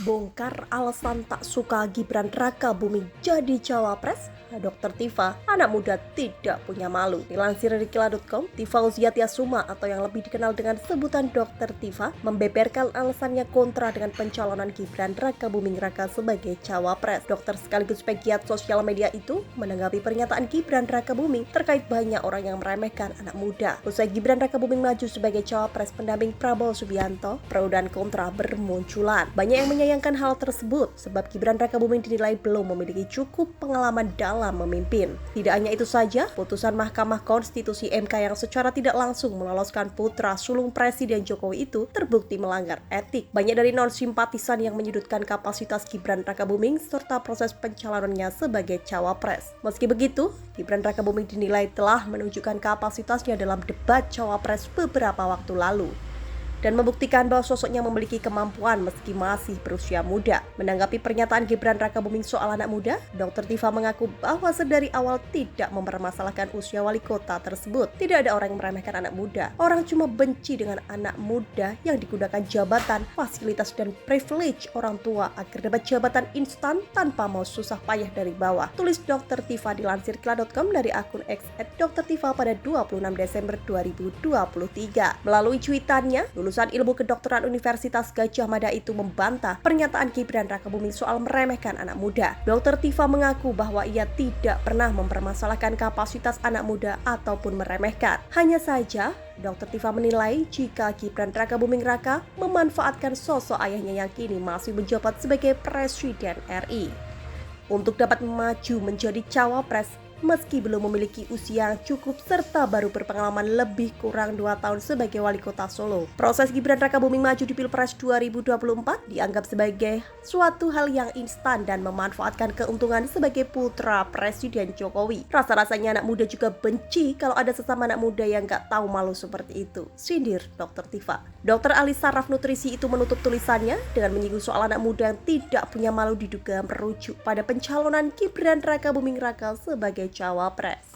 Bongkar alasan tak suka Gibran Rakabuming jadi cawapres. Dr. Tifa, anak muda tidak punya malu. Dilansir dari Kila.com, Tifa Uziatiasuma atau yang lebih dikenal dengan sebutan Dr. Tifa membeberkan alasannya kontra dengan pencalonan Gibran Rakabuming Raka sebagai cawapres. Dokter sekaligus pegiat sosial media itu menanggapi pernyataan Gibran Rakabuming terkait banyak orang yang meremehkan anak muda. Usai Gibran Rakabuming maju sebagai cawapres pendamping Prabowo Subianto, pro dan kontra bermunculan. Banyak yang menyayangkan hal tersebut sebab Gibran Rakabuming dinilai belum memiliki cukup pengalaman dalam memimpin. Tidak hanya itu saja, putusan Mahkamah Konstitusi MK yang secara tidak langsung meloloskan putra sulung Presiden Jokowi itu terbukti melanggar etik. Banyak dari non-simpatisan yang menyudutkan kapasitas Gibran Rakabuming serta proses pencalonannya sebagai cawapres. Meski begitu, Gibran Rakabuming dinilai telah menunjukkan kapasitasnya dalam debat cawapres beberapa waktu lalu dan membuktikan bahwa sosoknya memiliki kemampuan meski masih berusia muda. Menanggapi pernyataan Gibran Rakabuming soal anak muda, Dr. Tifa mengaku bahwa sedari awal tidak mempermasalahkan usia wali kota tersebut. Tidak ada orang yang meremehkan anak muda. Orang cuma benci dengan anak muda yang digunakan jabatan, fasilitas, dan privilege orang tua agar dapat jabatan instan tanpa mau susah payah dari bawah. Tulis Dr. Tifa dilansir Kila.com dari akun X @Dr. Tifa pada 26 Desember 2023. Melalui cuitannya, lulusan ilmu kedokteran Universitas Gadjah Mada itu membantah pernyataan Gibran Rakabuming soal meremehkan anak muda. Dr. Tifa mengaku bahwa ia tidak pernah mempermasalahkan kapasitas anak muda ataupun meremehkan. Hanya saja, Dr. Tifa menilai jika Gibran Rakabuming Raka memanfaatkan sosok ayahnya yang kini masih menjabat sebagai Presiden RI untuk dapat maju menjadi cawapres meski belum memiliki usia yang cukup serta baru berpengalaman lebih kurang 2 tahun sebagai wali kota Solo. Proses Gibran Rakabuming maju di Pilpres 2024 dianggap sebagai suatu hal yang instan dan memanfaatkan keuntungan sebagai putra Presiden Jokowi. Rasa-rasanya anak muda juga benci kalau ada sesama anak muda yang gak tahu malu seperti itu, sindir Dr. Tifa. Dr. Ali Saraf Nutrisi itu menutup tulisannya dengan menyinggung soal anak muda yang tidak punya malu diduga merujuk pada pencalonan Gibran Rakabuming Raka sebagai cawapres.